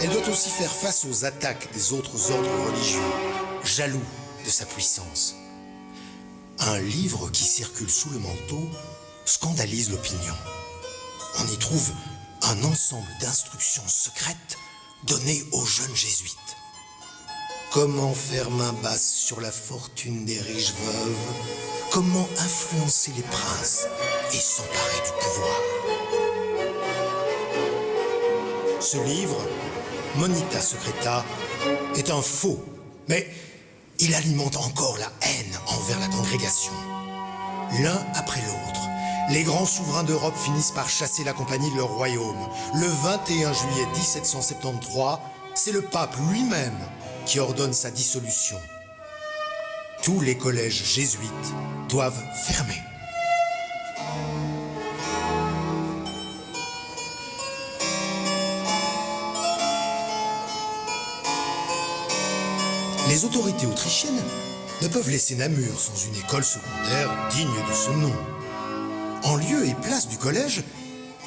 Elle doit aussi faire face aux attaques des autres ordres religieux, jaloux de sa puissance. Un livre qui circule sous le manteau scandalise l'opinion. On y trouve un ensemble d'instructions secrètes données aux jeunes jésuites. Comment faire main basse sur la fortune des riches veuves? Comment influencer les princes et s'emparer du pouvoir? Ce livre, Monita Secreta, est un faux, mais il alimente encore la haine envers la congrégation. L'un après l'autre, les grands souverains d'Europe finissent par chasser la compagnie de leur royaume. Le 21 juillet 1773, c'est le pape lui-même qui ordonne sa dissolution. Tous les collèges jésuites doivent fermer. Les autorités autrichiennes ne peuvent laisser Namur sans une école secondaire digne de ce nom. En lieu et place du collège,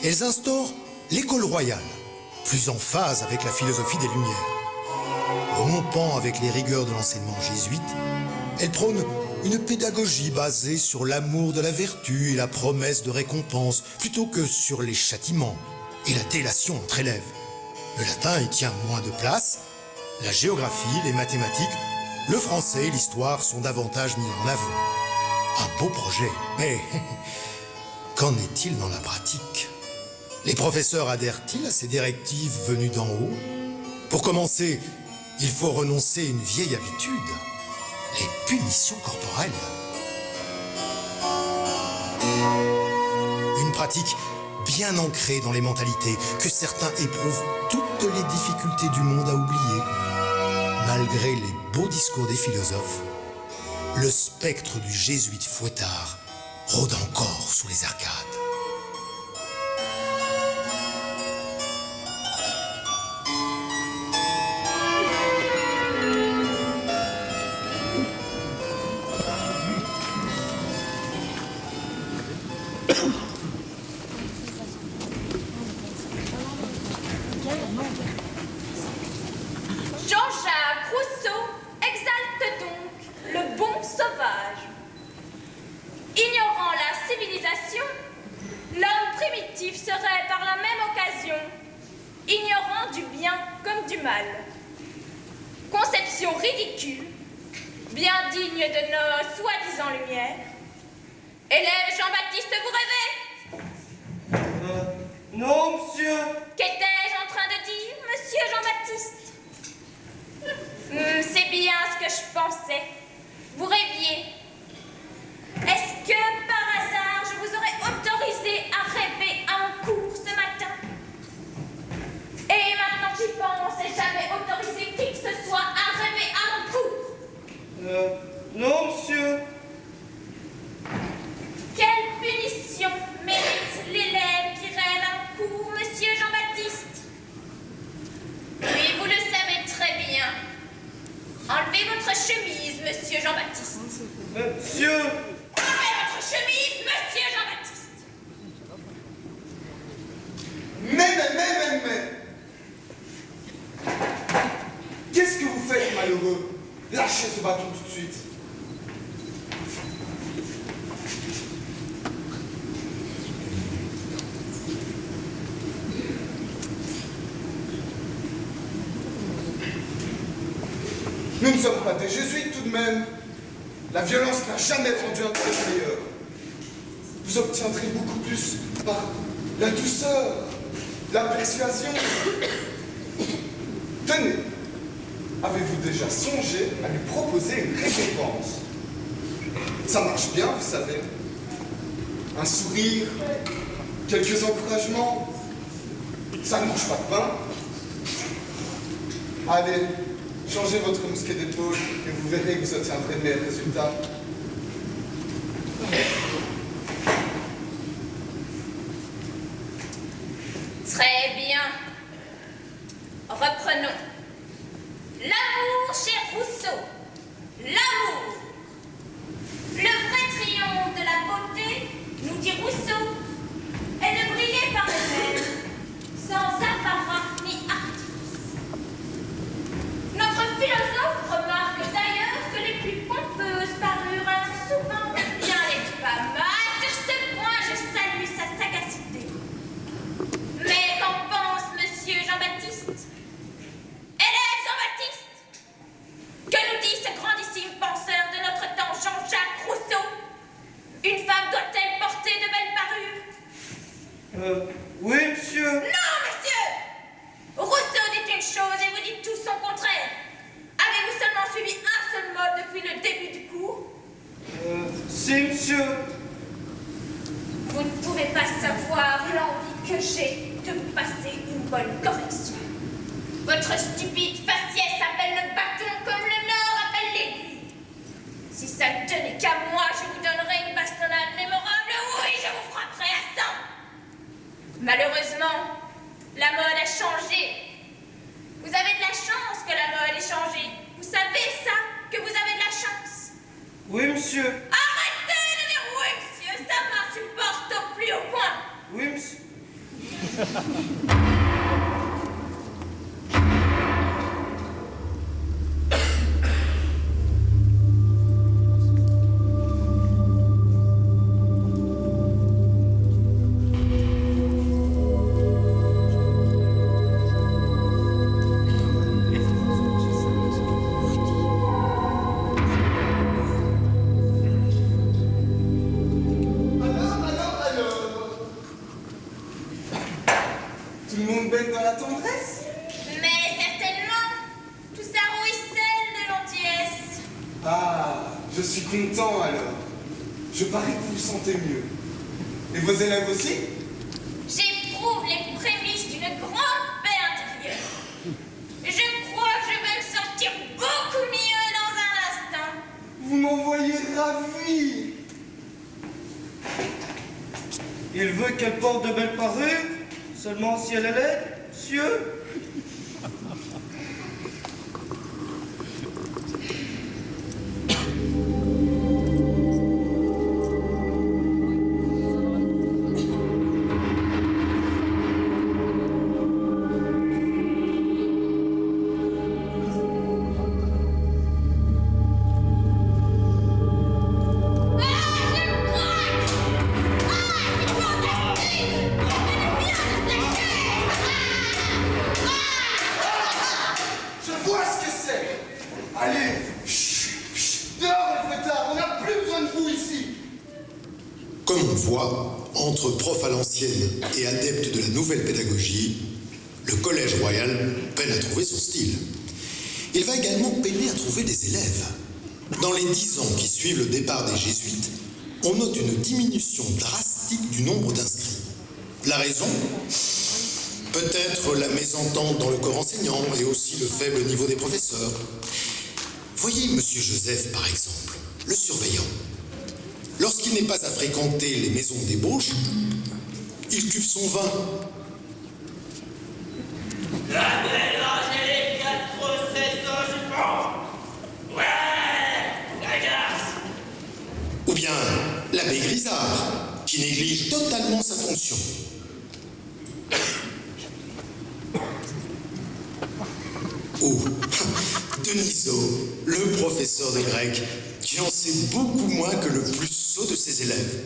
elles instaurent l'école royale, plus en phase avec la philosophie des Lumières. Rompant avec les rigueurs de l'enseignement jésuite, elles prônent une pédagogie basée sur l'amour de la vertu et la promesse de récompense, plutôt que sur les châtiments et la délation entre élèves. Le latin y tient moins de place, la géographie, les mathématiques, le français et l'histoire sont davantage mis en avant. Un beau projet, mais qu'en est-il dans la pratique? Les professeurs adhèrent-ils à ces directives venues d'en haut? Pour commencer, il faut renoncer à une vieille habitude, les punitions corporelles. Une pratique bien ancrée dans les mentalités, que certains éprouvent toutes les difficultés du monde à oublier. Malgré les beaux discours des philosophes, le spectre du jésuite fouettard rôde encore sous les arcades. Jean-Jacques Rousseau exalte donc le bon sauvage. Ignorant la civilisation, l'homme primitif serait par la même occasion ignorant du bien comme du mal. Conception ridicule, bien digne de nos soi-disant lumières. Élève Jean-Baptiste, vous rêvez? Non, monsieur. Qu'étais-je en train de dire, monsieur Jean-Baptiste? C'est bien ce que je pensais. Vous rêviez. Est-ce que, par hasard, je vous aurais autorisé à rêver en cours ce matin? Et maintenant que j'y pense, j'ai jamais autorisé qui que ce soit à rêver en cours. Non, monsieur. Quelle punition mérite l'élève qui rêve en cours, monsieur Jean-Baptiste? Oui, vous le savez très bien. Enlevez votre chemise, monsieur Jean-Baptiste. Monsieur. Enlevez votre chemise, monsieur Jean-Baptiste. Mais. Qu'est-ce que vous faites, malheureux? Lâchez ce bâton tout de suite. Nous ne sommes pas des jésuites tout de même. La violence n'a jamais rendu un travail meilleur. Vous obtiendrez beaucoup plus par la douceur, la persuasion. Tenez, avez-vous déjà songé à lui proposer une récompense? Ça marche bien, vous savez. Un sourire, quelques encouragements. Ça ne mange pas de pain. Allez, changez votre mousquet d'épaule et vous verrez que vous obtiendrez de meilleurs résultats. Très bien. Reprenons. L'amour chez Rousseau. L'amour. Le vrai triomphe de la beauté, nous dit Rousseau, est de briller par le même, sans apparat ni artifice. Votre stupide faciès appelle le bâton comme le Nord appelle l'aiguille. Si ça ne tenait qu'à moi, je vous donnerais une bastonnade mémorable. Oui, je vous frapperais à sang. Malheureusement, la mode a changé. Vous avez de la chance que la mode ait changé. Vous savez ça, que vous avez de la chance. Oui, monsieur. Arrêtez de dire oui, monsieur. Ça m'insupporte au plus haut point. Oui, monsieur. Tout le monde baigne dans la tendresse? Mais certainement, tout ça ruisselle de gentillesse. Ah, je suis content alors. Je parie que vous vous sentez mieux. Et vos élèves aussi? J'éprouve les prémices d'une grande paix intérieure. Je crois que je vais me sentir beaucoup mieux dans un instant. Vous m'envoyez ravi. Il veut qu'elle porte de belles parures, seulement si elle est laide, monsieur. Je vois ce que c'est. Allez, dehors, le fêtard, on n'a plus besoin de vous ici. Comme on voit, entre profs à l'ancienne et adeptes de la nouvelle pédagogie, le Collège Royal peine à trouver son style. Il va également peiner à trouver des élèves. Dans les 10 ans qui suivent le départ des jésuites, on note une diminution drastique du nombre d'inscrits. La raison ? Peut-être la mésentente dans le corps enseignant et aussi le faible niveau des professeurs. Voyez Monsieur Joseph, par exemple, le surveillant. Lorsqu'il n'est pas à fréquenter les maisons d'ébauche, il cuve son vin. La belle Angélique a troussé son jupon. Ouais, la garce. Ou bien l'abbé Grisard, qui néglige totalement sa fonction. Ou Denisot, le professeur de grec, qui en sait beaucoup moins que le plus sot de ses élèves.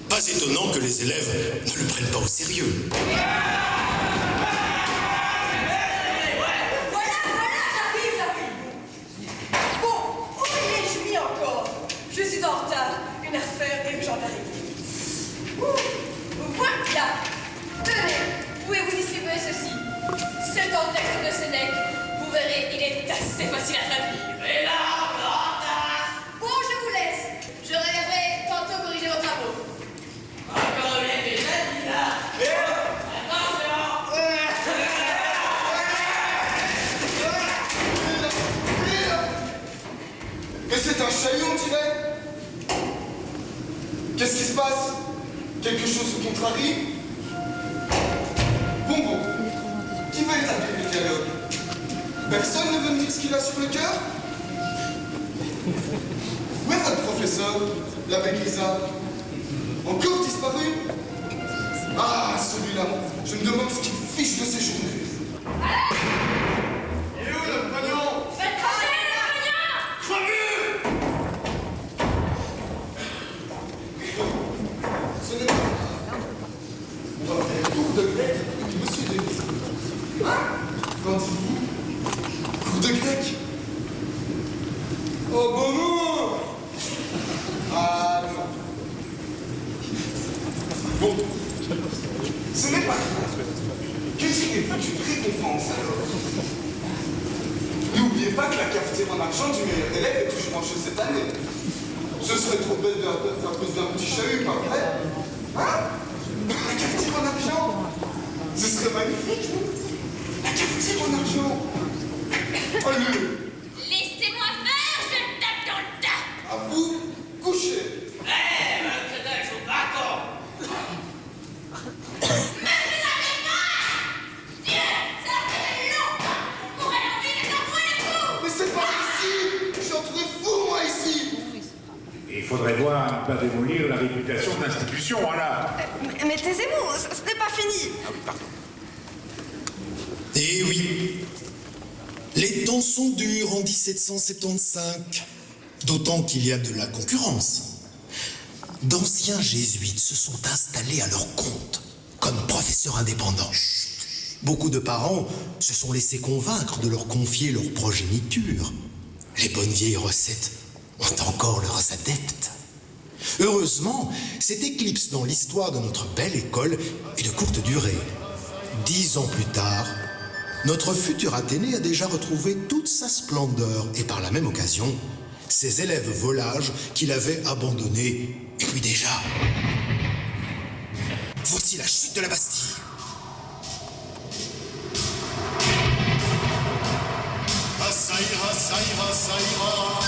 Pas étonnant que les élèves ne le prennent pas au sérieux. Voilà, j'arrive. Bon, où ai-je mis encore? Je suis en retard. Une affaire urgente arrive. Voilà. Tenez, pouvez-vous distribuer ceci? C'est un texte de Sénèque. Vous verrez, il est assez facile à traduire. Et là, en retard. Bon, je vous laisse. Je reviendrai tantôt corriger vos travaux. Encore les élèves, là. Attention. Mais c'est un chaillot, on dirait. Qu'est-ce qui se passe? Quelque chose vous contrarie? Bon. Qui veut établir le dialogue? Personne ne veut me dire ce qu'il a sur le cœur? Où est votre professeur, l'abbé Grisard? Encore disparu? Ah, celui-là, je me demande ce qu'il fiche de ses journées. Il est où le pognon? Faites tracer le pognon! Ce n'est pas grave. On va faire cours de grec avec monsieur Denis. Hein? Qu'en dites-vous? Cours de grec? Oh bon non! Ah non. Bon. Ce n'est pas grave. Que direz-vous d'une récompense alors? N'oubliez pas que la cafetière en argent du meilleur élève est toujours en jeu cette année. Ce serait trop bête à cause d'un petit chahut, pas vrai? Hein? La cafetière en argent? Ce serait magnifique, je vous dis. À qui vous tire mon argent? Allez, Laissez-moi faire, je tape dans le tas. à vous, couchez. Eh, que dalle, je vous bâton. Ça fait longtemps pour aller enlever le tambour et le coup. Mais c'est pas possible. Je suis entouré fou, moi, ici. Il faudrait voir ne pas démolir la réputation de l'institution, voilà. Mais taisez-vous, ce n'est pas fini. Eh oui, les temps sont durs en 1775, d'autant qu'il y a de la concurrence. D'anciens jésuites se sont installés à leur compte comme professeurs indépendants. Beaucoup de parents se sont laissés convaincre de leur confier leur progéniture. Les bonnes vieilles recettes ont encore leurs adeptes. Heureusement, cette éclipse dans l'histoire de notre belle école est de courte durée. 10 ans plus tard, notre futur Athénée a déjà retrouvé toute sa splendeur et par la même occasion, ses élèves volages qu'il avait abandonnés. Et puis déjà, voici la chute de la Bastille. Ah, ça ira, ça ira, ça ira.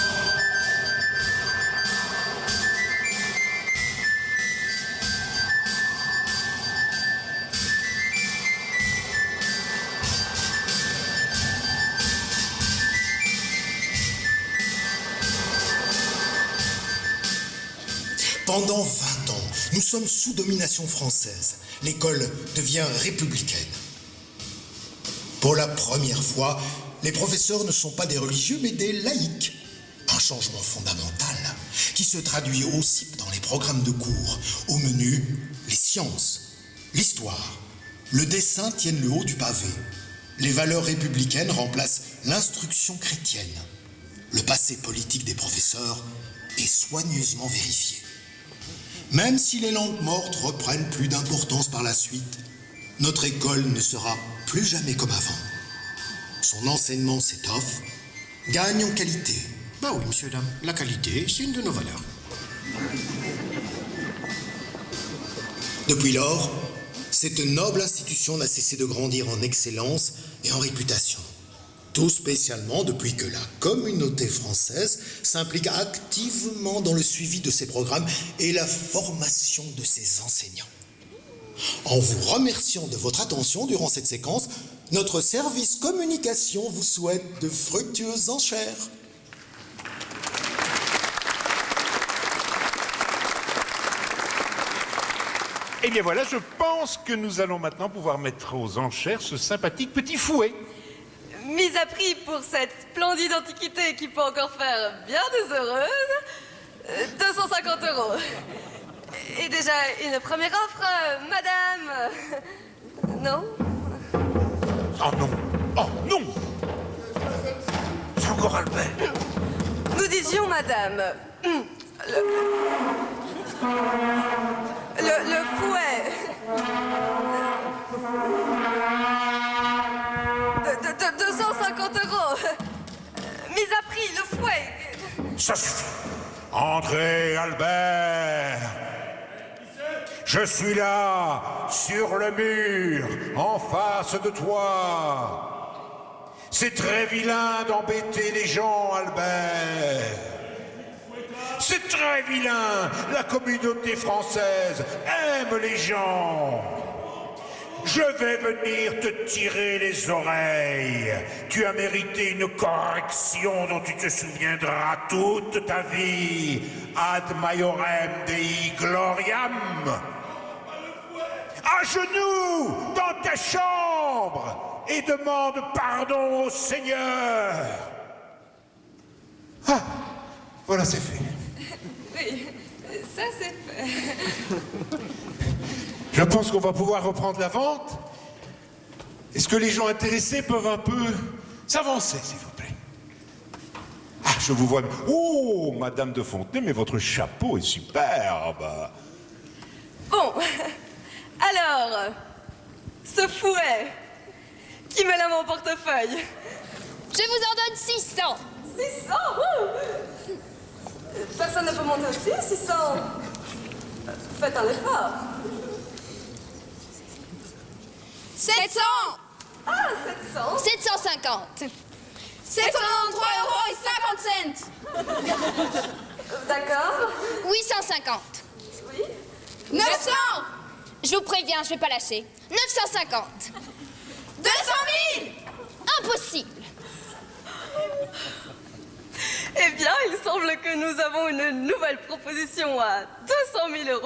Pendant 20 ans, nous sommes sous domination française. L'école devient républicaine. Pour la première fois, les professeurs ne sont pas des religieux, mais des laïcs. Un changement fondamental qui se traduit aussi dans les programmes de cours. Au menu, les sciences, l'histoire, le dessin tiennent le haut du pavé. Les valeurs républicaines remplacent l'instruction chrétienne. Le passé politique des professeurs est soigneusement vérifié. Même si les langues mortes reprennent plus d'importance par la suite, notre école ne sera plus jamais comme avant. Son enseignement s'étoffe, gagne en qualité. Bah oui, monsieur, dame, la qualité, c'est une de nos valeurs. Depuis lors, cette noble institution n'a cessé de grandir en excellence et en réputation. Tout spécialement depuis que la communauté française s'implique activement dans le suivi de ses programmes et la formation de ses enseignants. En vous remerciant de votre attention durant cette séquence, notre service communication vous souhaite de fructueuses enchères. Eh bien voilà, je pense que nous allons maintenant pouvoir mettre aux enchères ce sympathique petit fouet. Mis à prix pour cette splendide antiquité qui peut encore faire bien des heureuses, 250 €. Et déjà une première offre, madame. Non? Oh non! Oh non! C'est encore Albert! Nous disions, madame, le fouet. De 250 €. Mis à prix, le fouet. Ça suffit! André Albert! Je suis là, sur le mur, en face de toi. C'est très vilain d'embêter les gens, Albert. C'est très vilain. La communauté française aime les gens. Je vais venir te tirer les oreilles. Tu as mérité une correction dont tu te souviendras toute ta vie. Ad maiorem Dei gloriam. À genoux dans ta chambre et demande pardon au Seigneur. Ah, voilà, c'est fait. Oui, ça c'est fait. Je pense qu'on va pouvoir reprendre la vente. Est-ce que les gens intéressés peuvent un peu s'avancer, s'il vous plaît? Ah, je vous vois. Oh, Madame de Fontenay, mais votre chapeau est superbe. Bon, alors, ce fouet, qui met là mon portefeuille? Je vous en donne 600. 600 ouh. Personne ne peut monter aussi, 600. Faites un effort. 700. Ah, 700. 750. 793,50 €. D'accord. 850. Oui. 900. Je vous préviens, je vais pas lâcher. 950. 200 000. Impossible. Eh bien, il semble que nous avons une nouvelle proposition à 200 000 €.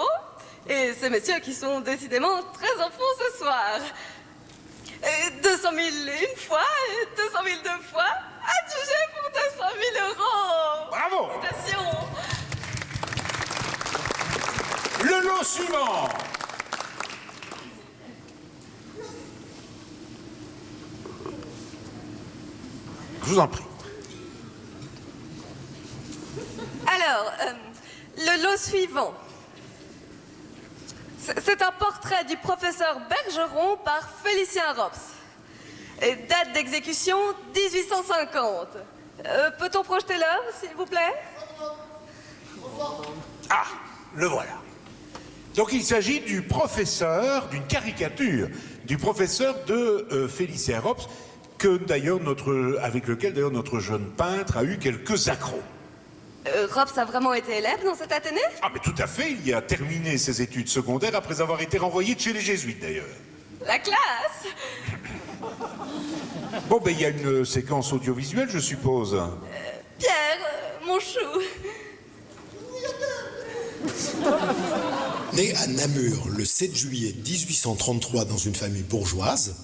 Et ces messieurs qui sont décidément très en fond ce soir. 200 000 une fois, 200 000 deux fois. Adjugé pour 200 000 €. Bravo! Félicitations. Le lot suivant. Je vous en prie. Alors, le lot suivant. C'est un portrait du professeur Bergeron par Félicien Rops. Et date d'exécution 1850. Peut-on projeter l'œuvre, s'il vous plaît? Ah, le voilà. Donc il s'agit du professeur, d'une caricature, du professeur de Félicien Rops, avec lequel d'ailleurs notre jeune peintre a eu quelques accros. Rops a vraiment été élève dans cet Athénée? Ah mais tout à fait, il y a terminé ses études secondaires après avoir été renvoyé de chez les jésuites d'ailleurs. La classe! Bon ben il y a une séquence audiovisuelle je suppose. Pierre, mon chou. Né à Namur le 7 juillet 1833 dans une famille bourgeoise,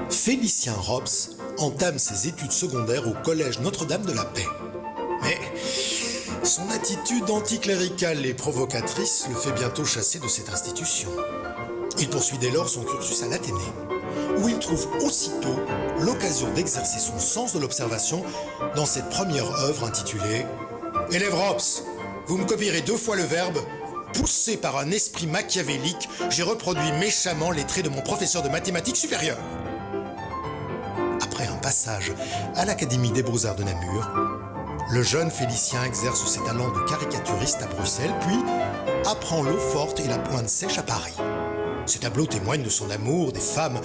Félicien Rops entame ses études secondaires au collège Notre-Dame de la Paix. Mais son attitude anticléricale et provocatrice le fait bientôt chasser de cette institution. Il poursuit dès lors son cursus à l'Athénée, où il trouve aussitôt l'occasion d'exercer son sens de l'observation dans cette première œuvre intitulée « Élève Rops, vous me copierez 2 fois le verbe. Poussé par un esprit machiavélique, j'ai reproduit méchamment les traits de mon professeur de mathématiques supérieures. » Après un passage à l'Académie des Beaux-Arts de Namur, le jeune Félicien exerce ses talents de caricaturiste à Bruxelles, puis apprend l'eau forte et la pointe sèche à Paris. Ces tableaux témoignent de son amour des femmes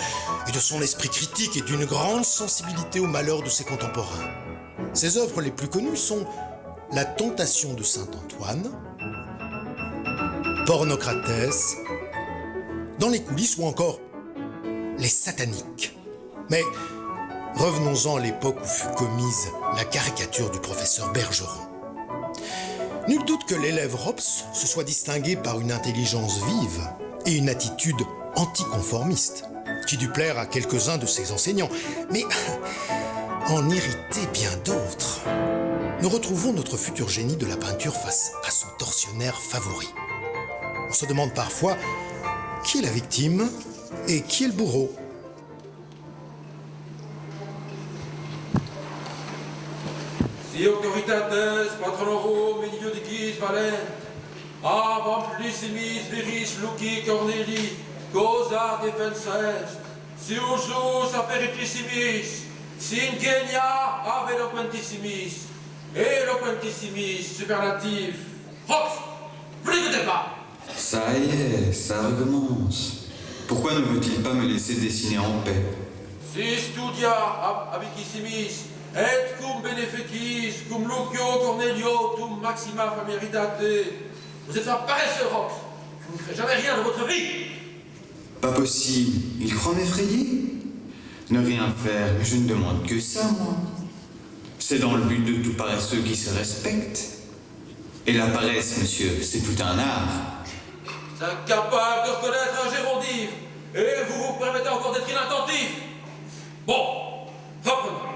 et de son esprit critique et d'une grande sensibilité aux malheurs de ses contemporains. Ses œuvres les plus connues sont La Tentation de Saint-Antoine, Pornocratès, Dans les coulisses ou encore Les Sataniques. Mais revenons-en à l'époque où fut commise la caricature du professeur Bergeron. Nul doute que l'élève Rops se soit distingué par une intelligence vive et une attitude anticonformiste, qui dut plaire à quelques-uns de ses enseignants, mais en irriter bien d'autres. Nous retrouvons notre futur génie de la peinture face à son tortionnaire favori. On se demande parfois qui est la victime et qui est le bourreau. Si autoritates, patronorum, idioticis valent, ab amplissimis viris luci Corneli, causa defenses, si usus aperitrissimis, si ingenia ab eloquentissimis, eloquentissimis superlatif. Rops, plus de débat. Ça y est, ça recommence. Pourquoi ne veut-il pas me laisser dessiner en paix? Si studia ab abicissimis, et cum beneficis, cum Lucio Cornelio, tum maxima fameritate. Vous êtes un paresseux, Rops. Vous ne ferez jamais rien de votre vie. Pas possible. Il croit m'effrayer? Ne rien faire, mais je ne demande que ça, moi. C'est dans le but de tout paresseux qui se respecte. Et la paresse, monsieur, c'est tout un art. C'est incapable de reconnaître un gérondif. Et vous vous permettez encore d'être inattentif. Bon, reprenons.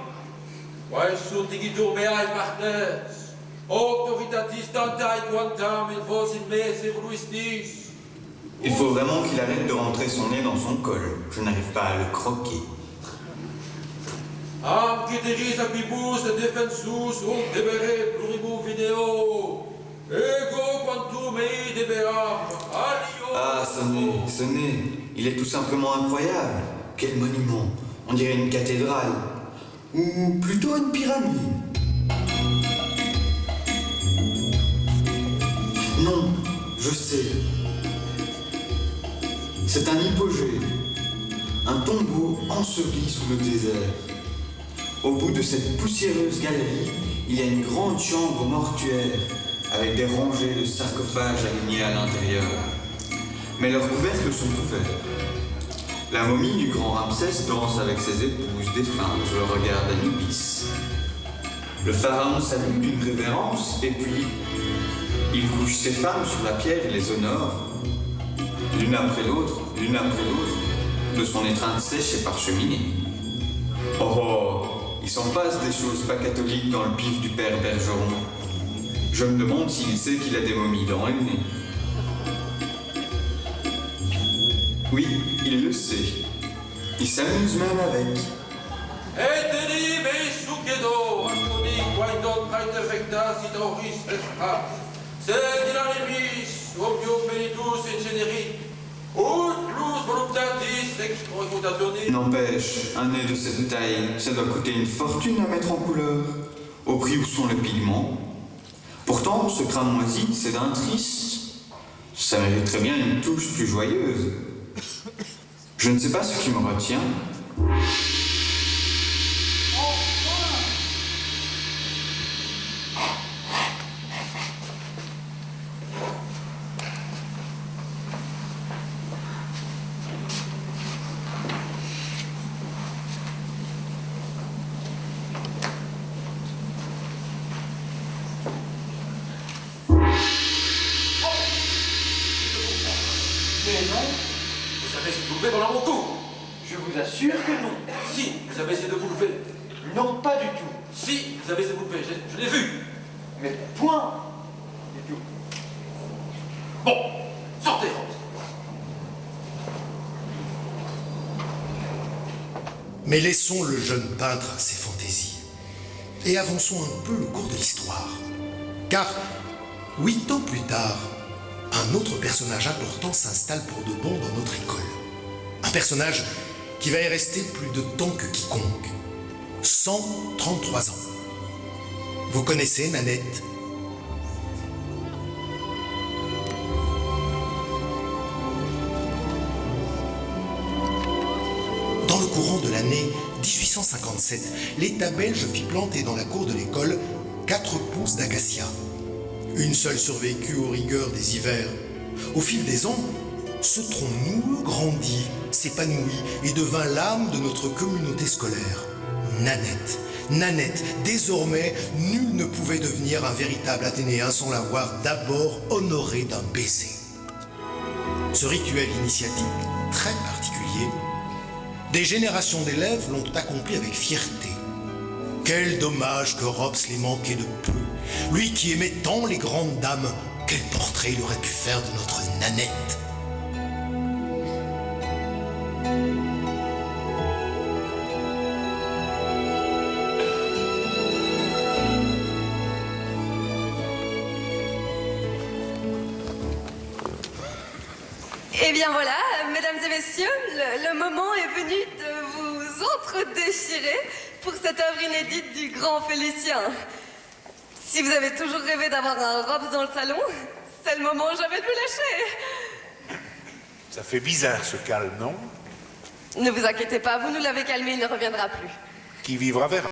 Quae sunt igitur meae partes, auctoritatis tantae quantam in vos in me evoluistis. Il faut vraiment qu'il arrête de rentrer son nez dans son col. Je n'arrive pas à le croquer. Am ceteris aquibus et defensus ut debere pluribus video. Ego quantum ei deberam alio. Ah, ce nez, il est tout simplement incroyable. Quel monument. On dirait une cathédrale. Ou plutôt une pyramide. Non, je sais. C'est un hypogée. un tombeau enseveli sous le désert. Au bout de cette poussiéreuse galerie, il y a une grande chambre mortuaire avec des rangées de sarcophages alignés à l'intérieur. Mais leurs couvercles sont ouverts. La momie du grand Ramsès danse avec ses épouses défuntes sous le regard d'Anubis. Le pharaon salue d'une révérence et puis il couche ses femmes sur la pierre et les honore, l'une après l'autre, de son étreinte sèche et parcheminée. Oh, il s'en passe des choses pas catholiques dans le pif du père Bergeron. Je me demande s'il sait qu'il a des momies dans le nez. Oui, il le sait. Il s'amuse même avec. Eteli me succedo, Antoni, quaindon praetefecta sit auris estra, sed in animis, obium benitus ingenerit, ut plus voluptatis ex recordatione. N'empêche, un nez de cette taille, ça doit coûter une fortune à mettre en couleur. Au prix où sont les pigments. Pourtant, ce cramoisi, c'est d'un triste. Ça mériterait bien une touche plus joyeuse. Je ne sais pas ce qui me retient. Mais non, vous avez essayé de vous lever pendant mon coup. Je vous assure que non. Si, vous avez essayé de vous lever. Non, pas du tout. Si, vous avez essayé de vous lever, je l'ai vu. Mais point du tout. Bon, sortez, Rose. Mais laissons le jeune peintre à ses fantaisies et avançons un peu le cours de l'histoire. Car, 8 ans plus tard, un autre personnage important s'installe pour de bon dans notre école. Un personnage qui va y rester plus de temps que quiconque. 133 ans. Vous connaissez Nanette ? Dans le courant de l'année 1857, l'État belge fit planter dans la cour de l'école 4 pousses d'acacia. Une seule survécut aux rigueurs des hivers. Au fil des ans, ce tronc noueux grandit, s'épanouit et devint l'âme de notre communauté scolaire. Nanette. Nanette, désormais, nul ne pouvait devenir un véritable Athénéen sans l'avoir d'abord honoré d'un baiser. Ce rituel initiatique très particulier, des générations d'élèves l'ont accompli avec fierté. Quel dommage que Robes l'ait manqué de peu. Lui qui aimait tant les grandes dames, quel portrait il aurait pu faire de notre Nanette. Eh bien voilà, mesdames et messieurs, le moment est venu de vous entre-déchirer pour cette œuvre inédite du grand Félicien. Si vous avez toujours rêvé d'avoir un Robes dans le salon, c'est le moment jamais de vous lâcher. Ça fait bizarre ce calme, non? Ne vous inquiétez pas, vous nous l'avez calmé, il ne reviendra plus. Qui vivra vers